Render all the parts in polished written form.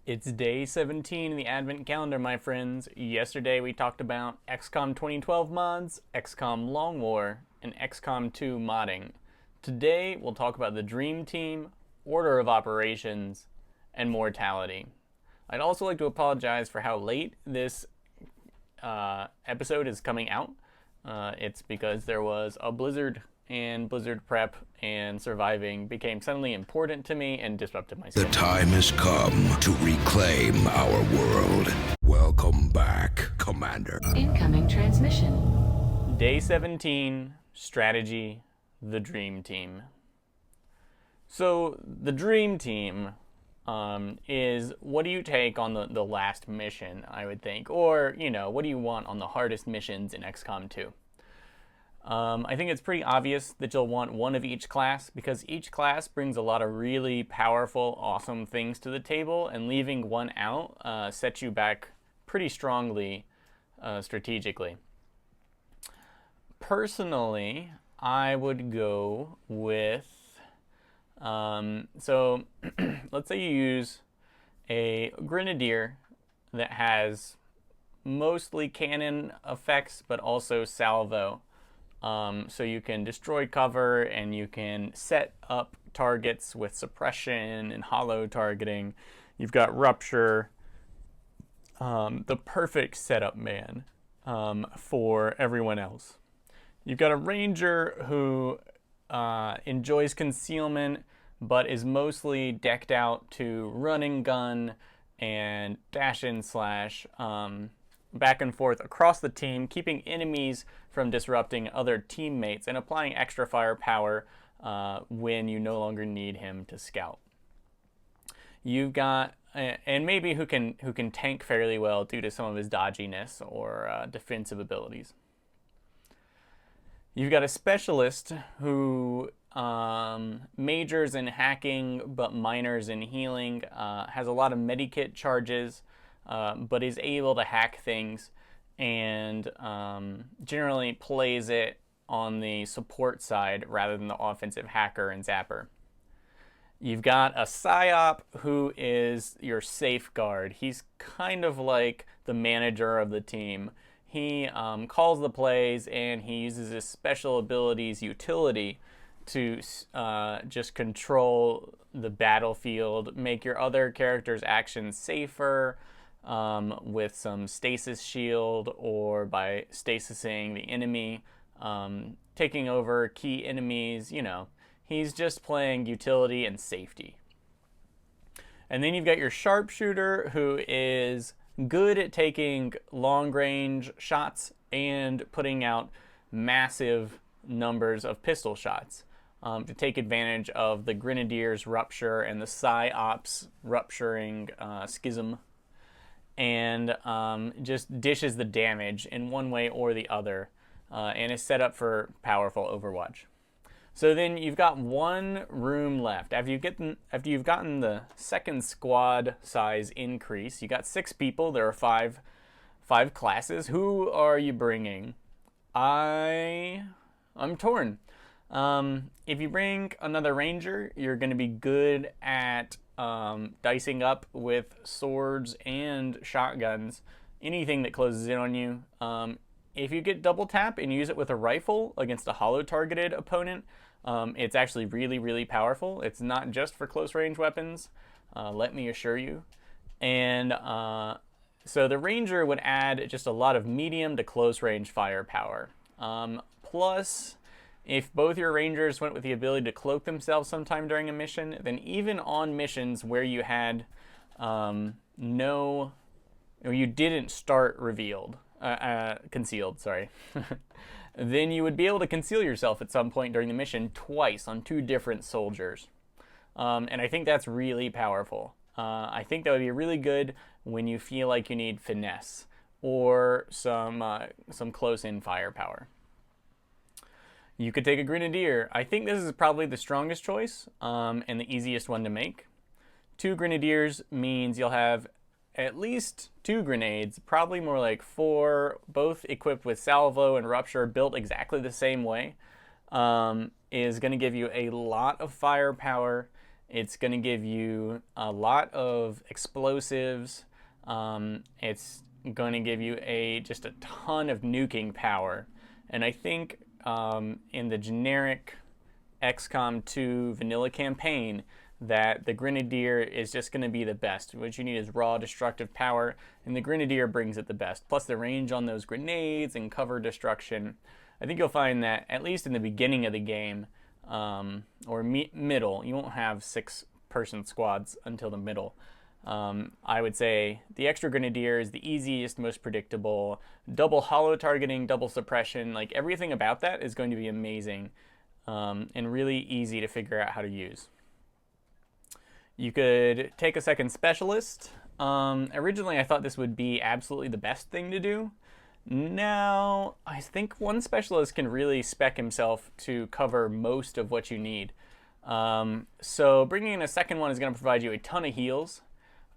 It's day 17 in the Advent calendar, my friends. Yesterday we talked about XCOM 2012 mods, XCOM Long War, and XCOM 2 modding. Today we'll talk about the Dream Team, Order of Operations, and Mortality. I'd also like to apologize for how late this episode is coming out. It's because there was a blizzard, and blizzard prep and surviving became suddenly important to me and disrupted my schedule. The time has come to reclaim our world. Welcome back, Commander. Incoming transmission. Day 17, Strategy, the Dream Team. So, the Dream Team is what do you take on the last mission, I would think. Or, what do you want on the hardest missions in XCOM 2? I think it's pretty obvious that you'll want one of each class because each class brings a lot of really powerful, awesome things to the table, and leaving one out sets you back pretty strongly strategically. Personally, I would go with, so let's say you use a Grenadier that has mostly cannon effects but also salvo. So you can destroy cover and you can set up targets with suppression and hollow targeting. You've got Rupture, the perfect setup man for everyone else. You've got a Ranger who enjoys concealment but is mostly decked out to run and gun and dash and slash back and forth across the team, keeping enemies from disrupting other teammates and applying extra firepower when you no longer need him to scout. You've got, and maybe who can tank fairly well due to some of his dodginess or defensive abilities. You've got a specialist who majors in hacking but minors in healing, has a lot of medikit charges, but is able to hack things and generally plays it on the support side rather than the offensive hacker and zapper. You've got a PSYOP who is your safeguard. He's kind of like the manager of the team. He calls the plays and he uses his special abilities utility to just control the battlefield, make your other characters' actions safer, with some stasis shield or by stasising the enemy, taking over key enemies, He's just playing utility and safety. And then you've got your sharpshooter who is good at taking long range shots and putting out massive numbers of pistol shots to take advantage of the Grenadier's Rupture and the PSYOP's rupturing schism. And just dishes the damage in one way or the other, and is set up for powerful Overwatch. So then you've got one room left. After you've gotten the second squad size increase, you got 6 people. There are five classes. Who are you bringing? I'm torn. If you bring another Ranger, you're going to be good at dicing up with swords and shotguns, anything that closes in on you. If you get double tap and use it with a rifle against a hollow targeted opponent, it's actually really, really powerful. It's not just for close range weapons, let me assure you. And so the Ranger would add just a lot of medium to close range firepower. Plus, if both your Rangers went with the ability to cloak themselves sometime during a mission, then even on missions where you had or you didn't start concealed, sorry, then you would be able to conceal yourself at some point during the mission twice on 2 different soldiers. And I think that's really powerful. I think that would be really good when you feel like you need finesse or some close-in firepower. You could take a Grenadier. I think this is probably the strongest choice and the easiest one to make. 2 Grenadiers means you'll have at least 2 grenades, probably more like 4, both equipped with salvo and rupture, built exactly the same way, is going to give you a lot of firepower It's going to give you a lot of explosives. It's going to give you just a ton of nuking power. And I think in the generic XCOM 2 vanilla campaign that the Grenadier is just going to be the best. What you need is raw destructive power, and the Grenadier brings it the best. Plus the range on those grenades and cover destruction. I think you'll find that at least in the beginning of the game, or middle, you won't have 6-person squads until the middle. I would say the extra Grenadier is the easiest, most predictable. Double holo targeting, double suppression, like everything about that is going to be amazing and really easy to figure out how to use. You could take a second specialist. Originally I thought this would be absolutely the best thing to do. Now I think one specialist can really spec himself to cover most of what you need. So bringing in a second one is going to provide you a ton of heals.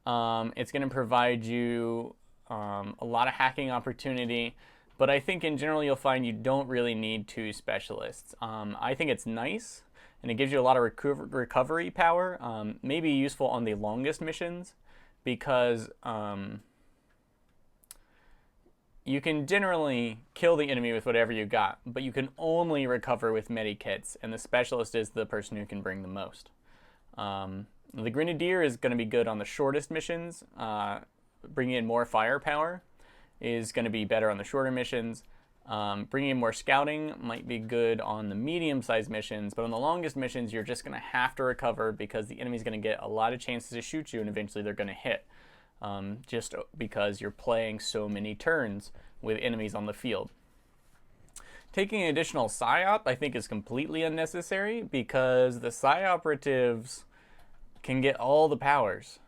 It's going to provide you a lot of hacking opportunity, but I think in general you'll find you don't really need 2 specialists. I think it's nice, and it gives you a lot of recovery power, maybe useful on the longest missions, because you can generally kill the enemy with whatever you got, but you can only recover with medikits, and the specialist is the person who can bring the most. The Grenadier is going to be good on the shortest missions. Bringing in more firepower is going to be better on the shorter missions. Bringing in more scouting might be good on the medium-sized missions, but on the longest missions, you're just going to have to recover because the enemy's going to get a lot of chances to shoot you, and eventually they're going to hit, just because you're playing so many turns with enemies on the field. Taking an additional PSYOP, I think, is completely unnecessary because the PSYOPeratives can get all the powers.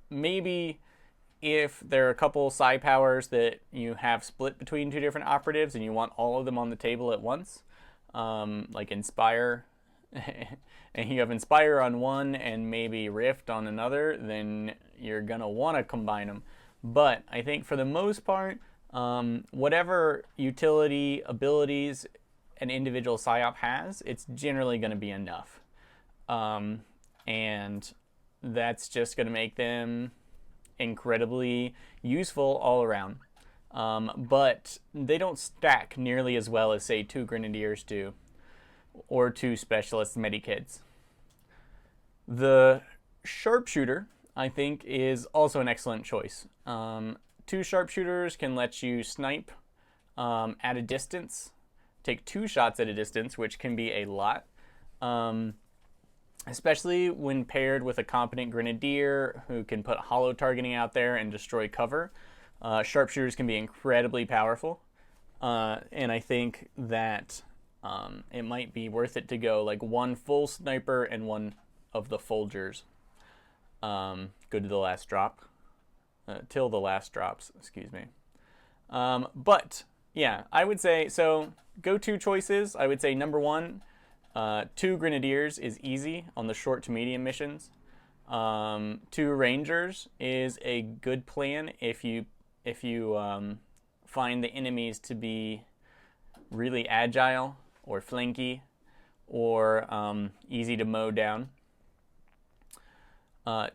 Maybe if there are a couple psi powers that you have split between 2 different operatives and you want all of them on the table at once, like Inspire, and you have Inspire on one and maybe Rift on another, then you're going to want to combine them. But I think for the most part, whatever utility, abilities an individual PSYOP has, it's generally going to be enough. And that's just going to make them incredibly useful all around. But they don't stack nearly as well as, say, 2 Grenadiers do, or 2 specialist medikits. The Sharpshooter, I think, is also an excellent choice. 2 Sharpshooters can let you snipe at a distance, take 2 shots at a distance, which can be a lot. Especially when paired with a competent Grenadier who can put holo targeting out there and destroy cover. Sharpshooters can be incredibly powerful, and I think that it might be worth it to go like 1 full sniper and 1 of the Folgers. Go to the last drop, till the last drops, excuse me. But yeah, I would say, so go-to choices, I would say number 1, 2 Grenadiers is easy on the short to medium missions. 2 Rangers is a good plan if you find the enemies to be really agile or flanky or easy to mow down.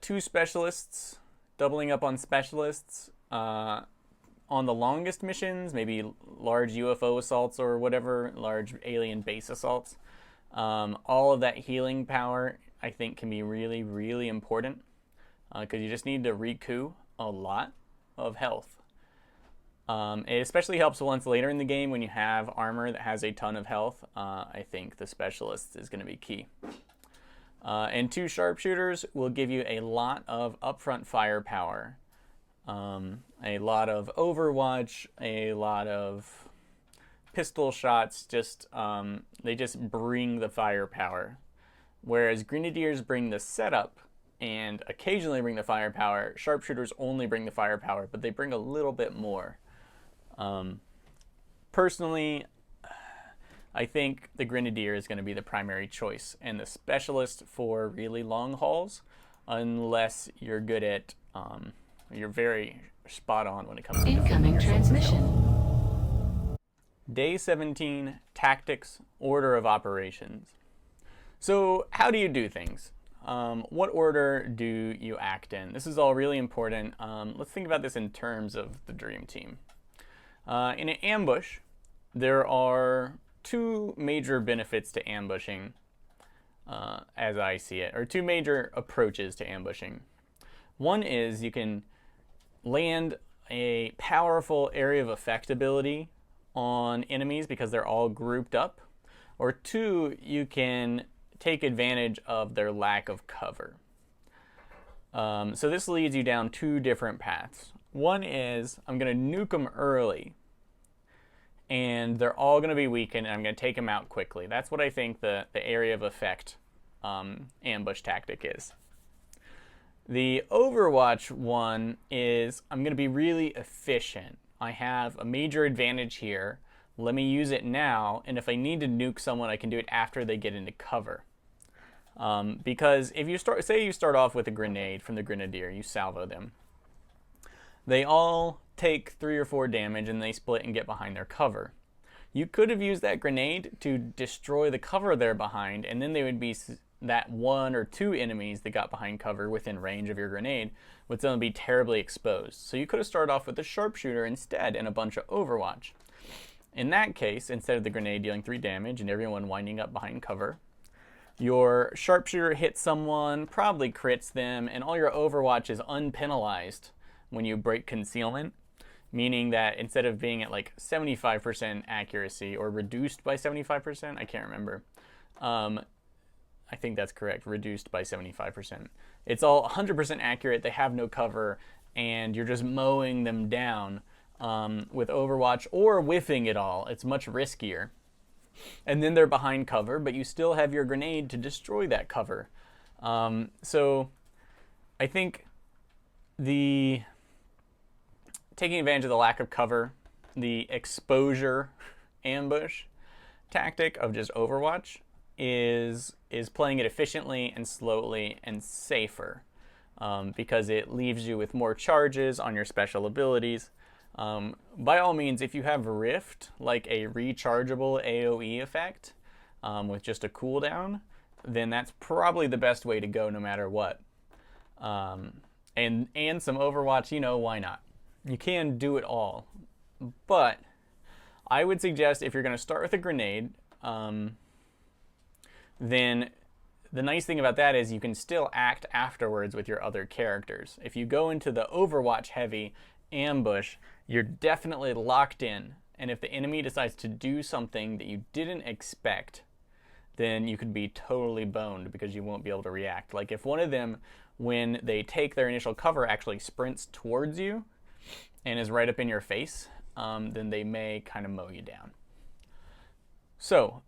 2 Specialists, doubling up on Specialists on the longest missions, maybe large UFO assaults or whatever, large alien base assaults. All of that healing power, I think, can be really, really important because you just need to recoup a lot of health. It especially helps once later in the game when you have armor that has a ton of health. I think the Specialist is going to be key. And 2 Sharpshooters will give you a lot of upfront firepower, a lot of Overwatch, a lot of pistol shots, they just bring the firepower. Whereas Grenadiers bring the setup and occasionally bring the firepower, Sharpshooters only bring the firepower, but they bring a little bit more. Personally, I think the Grenadier is going to be the primary choice, and the Specialist for really long hauls, unless you're good at, you're very spot on when it comes to Incoming transmission. Day 17, Tactics, Order of Operations. So how do you do things? What order do you act in? This is all really important. Let's think about this in terms of the Dream Team. In an ambush, there are two major benefits to ambushing, as I see it, or two major approaches to ambushing. One is you can land a powerful area of effect ability on enemies because they're all grouped up, or two, you can take advantage of their lack of cover. So this leads you down two different paths. One is I'm going to nuke them early, and they're all going to be weakened, and I'm going to take them out quickly. That's what I think the area of effect ambush tactic is. The Overwatch one is I'm going to be really efficient. I have a major advantage here. Let me use it now, and if I need to nuke someone, I can do it after they get into cover. Because if you say you start off with a grenade from the Grenadier, you salvo them. They all take 3 or 4 damage and they split and get behind their cover. You could have used that grenade to destroy the cover they're behind, and then they would be that 1 or 2 enemies that got behind cover within range of your grenade would then be terribly exposed. So you could have started off with a sharpshooter instead and a bunch of Overwatch. In that case, instead of the grenade dealing 3 damage and everyone winding up behind cover, your sharpshooter hits someone, probably crits them, and all your Overwatch is unpenalized when you break concealment, meaning that instead of being at like 75% accuracy or reduced by 75%, I can't remember. I think that's correct, reduced by 75%. It's all 100% accurate, they have no cover, and you're just mowing them down with Overwatch or whiffing it all. It's much riskier. And then they're behind cover, but you still have your grenade to destroy that cover. So I think the taking advantage of the lack of cover, the exposure ambush tactic of just Overwatch is playing it efficiently and slowly and safer, because it leaves you with more charges on your special abilities. By all means, if you have Rift, like a rechargeable AoE effect with just a cooldown, then that's probably the best way to go no matter what. And some Overwatch, why not? You can do it all. But I would suggest if you're going to start with a grenade, then the nice thing about that is you can still act afterwards with your other characters. If you go into the Overwatch heavy ambush, you're definitely locked in, and if the enemy decides to do something that you didn't expect, then you could be totally boned because you won't be able to react. Like if one of them, when they take their initial cover, actually sprints towards you and is right up in your face, then they may kind of mow you down. So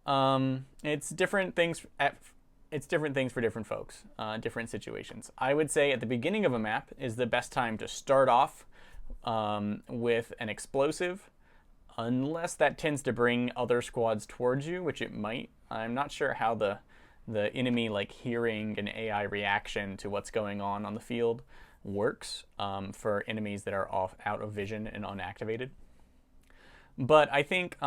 it's different things for different folks, different situations. I would say at the beginning of a map is the best time to start off with an explosive, unless that tends to bring other squads towards you, which it might. I'm not sure how the enemy hearing an AI reaction to what's going on the field works for enemies that are out of vision and unactivated. But I think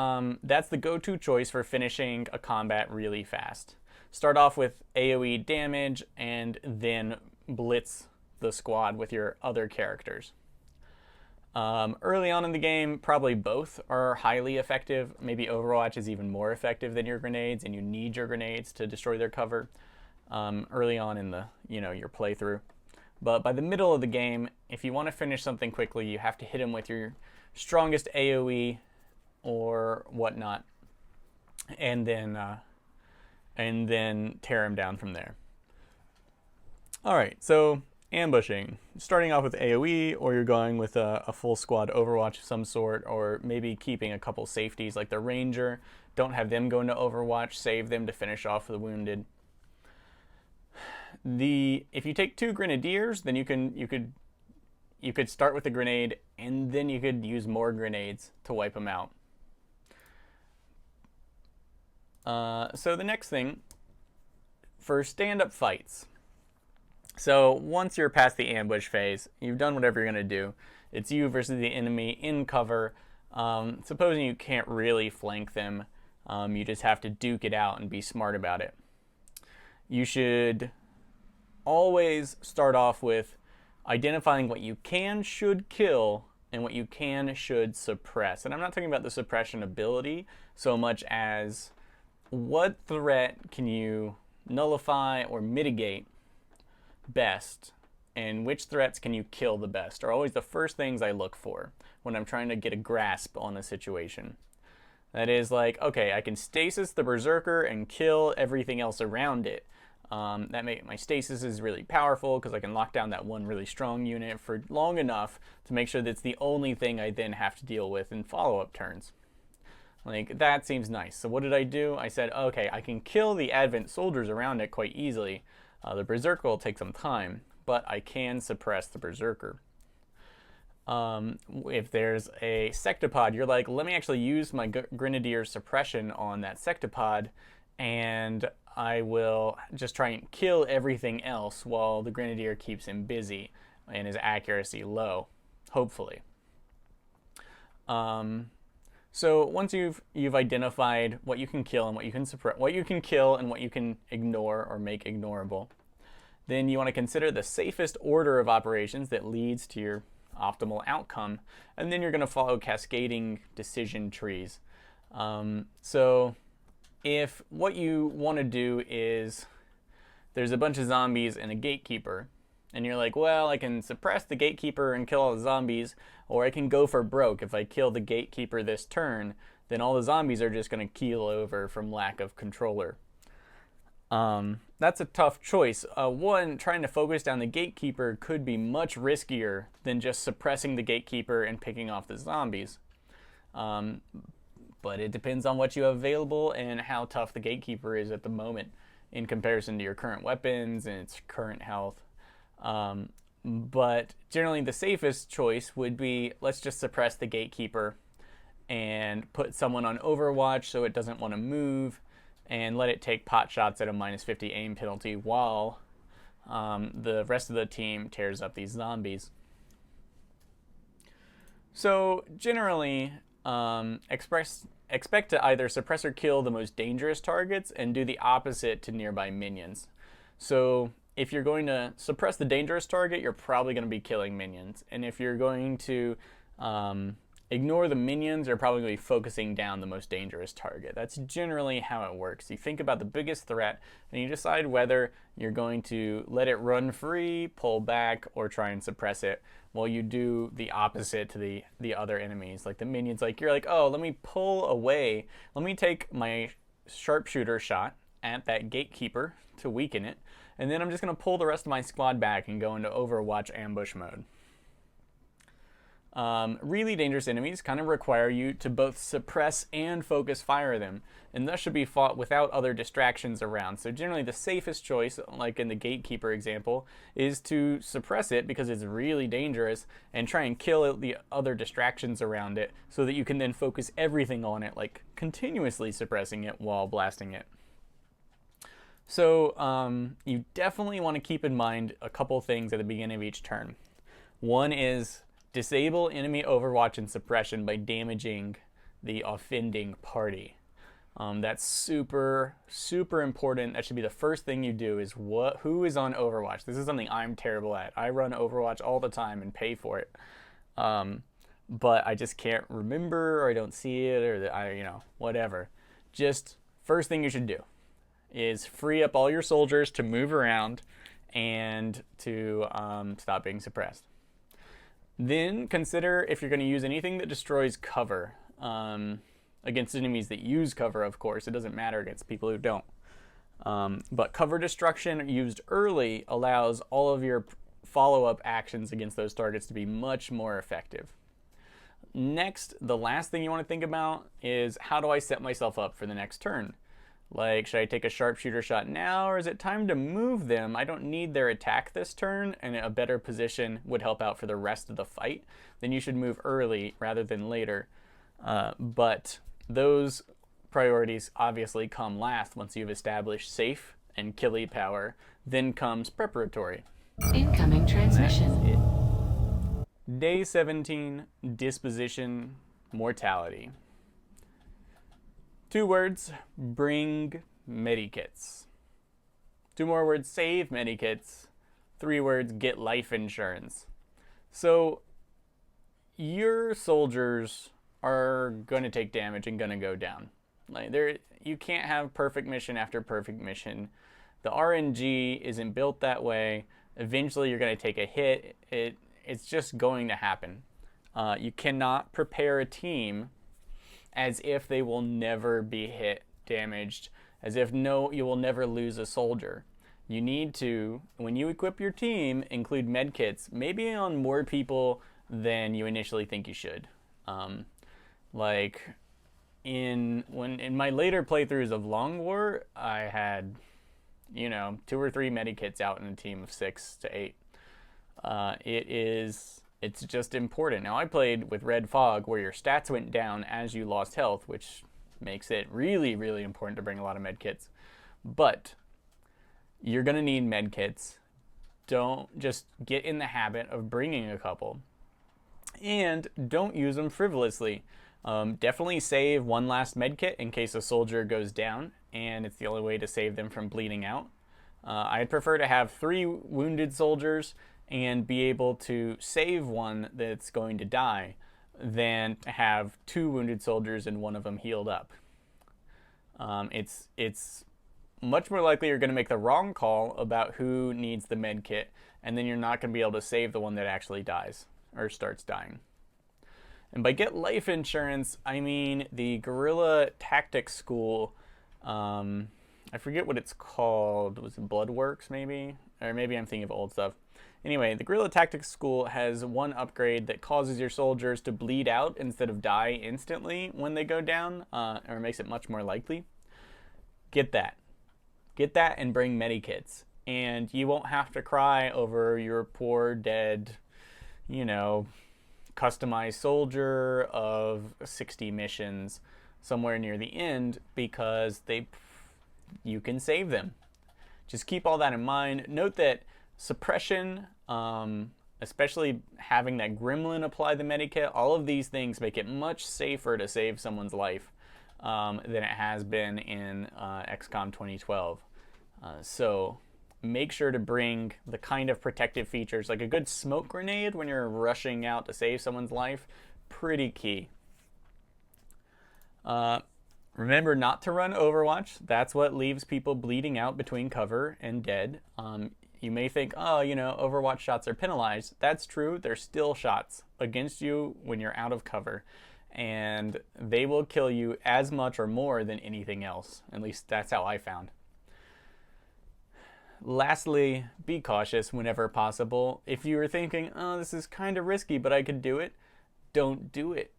that's the go-to choice for finishing a combat really fast. Start off with AoE damage and then blitz the squad with your other characters. Early on in the game, probably both are highly effective. Maybe Overwatch is even more effective than your grenades, and you need your grenades to destroy their cover early on in the your playthrough. But by the middle of the game, if you want to finish something quickly, you have to hit them with your strongest AoE or whatnot, and then tear them down from there. All right, so ambushing, starting off with AoE, or you're going with a full squad Overwatch of some sort, or maybe keeping a couple safeties like the Ranger. Don't have them go into Overwatch, save them to finish off the wounded. If you take 2 Grenadiers, then you could start with a grenade, and then you could use more grenades to wipe them out. So the next thing, for stand-up fights. So once you're past the ambush phase, you've done whatever you're going to do. It's you versus the enemy in cover. Supposing you can't really flank them, you just have to duke it out and be smart about it. you should always start off with identifying what you should kill and what you should suppress. And I'm not talking about the suppression ability so much as what threat can you nullify or mitigate best, and which threats can you kill the best are always the first things I look for when I'm trying to get a grasp on a situation. That is like, okay, I can stasis the Berserker and kill everything else around it. My stasis is really powerful because I can lock down that one really strong unit for long enough to make sure that's the only thing I then have to deal with in follow-up turns. Like, that seems nice. So what did I do? I said, okay, I can kill the Advent soldiers around it quite easily. The Berserker will take some time, but I can suppress the Berserker. If there's a Sectopod, you're like, let me actually use my Grenadier suppression on that Sectopod, and I will just try and kill everything else while the Grenadier keeps him busy and his accuracy low, hopefully. So once you've identified what you can kill and what you can suppress, what you can kill and what you can ignore or make ignorable, then you want to consider the safest order of operations that leads to your optimal outcome, and then you're going to follow cascading decision trees. So if what you want to do is there's a bunch of zombies and a gatekeeper, and you're like, well, I can suppress the gatekeeper and kill all the zombies, or I can go for broke. If I kill the gatekeeper this turn, then all the zombies are just going to keel over from lack of controller. That's a tough choice. One, trying to focus down the gatekeeper could be much riskier than just suppressing the gatekeeper and picking off the zombies. But it depends on what you have available and how tough the gatekeeper is at the moment in comparison to your current weapons and its current health. But generally the safest choice would be, let's just suppress the gatekeeper and put someone on Overwatch so it doesn't want to move, and let it take pot shots at a -50 aim penalty while the rest of the team tears up these zombies. So generally, expect to either suppress or kill the most dangerous targets and do the opposite to nearby minions. So if you're going to suppress the dangerous target, you're probably going to be killing minions. And if you're going to ignore the minions, you're probably going to be focusing down the most dangerous target. That's generally how it works. You think about the biggest threat, and you decide whether you're going to let it run free, pull back, or try and suppress it, while you do the opposite to the other enemies. Like the minions, like you're like, oh, let me pull away. Let me take my sharpshooter shot at that gatekeeper to weaken it, and then I'm just going to pull the rest of my squad back and go into Overwatch ambush mode. Really dangerous enemies kind of require you to both suppress and focus fire them, and thus should be fought without other distractions around. So generally the safest choice, like in the gatekeeper example, is to suppress it because it's really dangerous and try and kill the other distractions around it so that you can then focus everything on it, like continuously suppressing it while blasting it. So you definitely want to keep in mind a couple things at the beginning of each turn. One is disable enemy overwatch and suppression by damaging the offending party. That's super, super important. That should be the first thing you do, is who is on Overwatch. This is something I'm terrible at. I run Overwatch all the time and pay for it. But I just can't remember, or I don't see it, or whatever. Just first thing you should do is free up all your soldiers to move around and to stop being suppressed. Then consider if you're going to use anything that destroys cover against enemies that use cover, of course. It doesn't matter against people who don't. But cover destruction used early allows all of your follow-up actions against those targets to be much more effective. Next, the last thing you want to think about is, how do I set myself up for the next turn? Like, should I take a sharpshooter shot now, or is it time to move them? I don't need their attack this turn, and a better position would help out for the rest of the fight. Then you should move early rather than later. But those priorities obviously come last once you've established safe and killy power. Then comes preparatory. Incoming transmission. Day 17, disposition, mortality. 2 words, bring medikits. 2 more words, save medikits. 3 words, get life insurance. So your soldiers are going to take damage and going to go down. Like you can't have perfect mission after perfect mission. The RNG isn't built that way. Eventually you're going to take a hit. It's just going to happen. You cannot prepare a team as if they will never be hit, damaged, as if you will never lose a soldier. You need to, when you equip your team, include medkits, maybe on more people than you initially think you should. Like in my later playthroughs of Long War, I had 2 or 3 medikits out in a team of 6 to 8. It's just important. Now I played with Red Fog where your stats went down as you lost health, which makes it really, really important to bring a lot of medkits. But you're gonna need medkits. Don't just get in the habit of bringing a couple. And don't use them frivolously. Definitely save 1 last medkit in case a soldier goes down, and it's the only way to save them from bleeding out. I'd prefer to have 3 wounded soldiers and be able to save one that's going to die than to have 2 wounded soldiers and one of them healed up. It's much more likely you're going to make the wrong call about who needs the med kit, and then you're not going to be able to save the one that actually dies or starts dying. And by get life insurance, I mean the Guerrilla Tactics School. I forget what it's called. Was it Bloodworks maybe? Or maybe I'm thinking of old stuff. Anyway, the Guerrilla Tactics School has one upgrade that causes your soldiers to bleed out instead of die instantly when they go down, or makes it much more likely. Get that. Get that and bring medikits. And you won't have to cry over your poor dead, customized soldier of 60 missions somewhere near the end, because you can save them. Just keep all that in mind. Note that suppression, especially having that gremlin apply the medikit, all of these things make it much safer to save someone's life than it has been in XCOM 2012. So make sure to bring the kind of protective features, like a good smoke grenade when you're rushing out to save someone's life. Pretty key. Remember not to run Overwatch. That's what leaves people bleeding out between cover and dead. You may think, Overwatch shots are penalized. That's true. They're still shots against you when you're out of cover. And they will kill you as much or more than anything else. At least that's how I found. Lastly, be cautious whenever possible. If you were thinking, this is kind of risky, but I could do it, don't do it.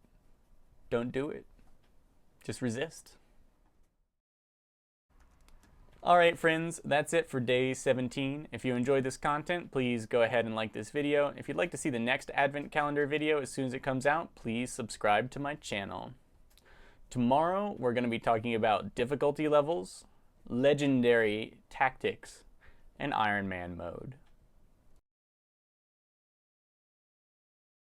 Don't do it. Just resist. Alright friends, that's it for day 17. If you enjoyed this content, please go ahead and like this video. If you'd like to see the next advent calendar video as soon as it comes out, please subscribe to my channel. Tomorrow, we're going to be talking about difficulty levels, legendary tactics, and Iron Man mode.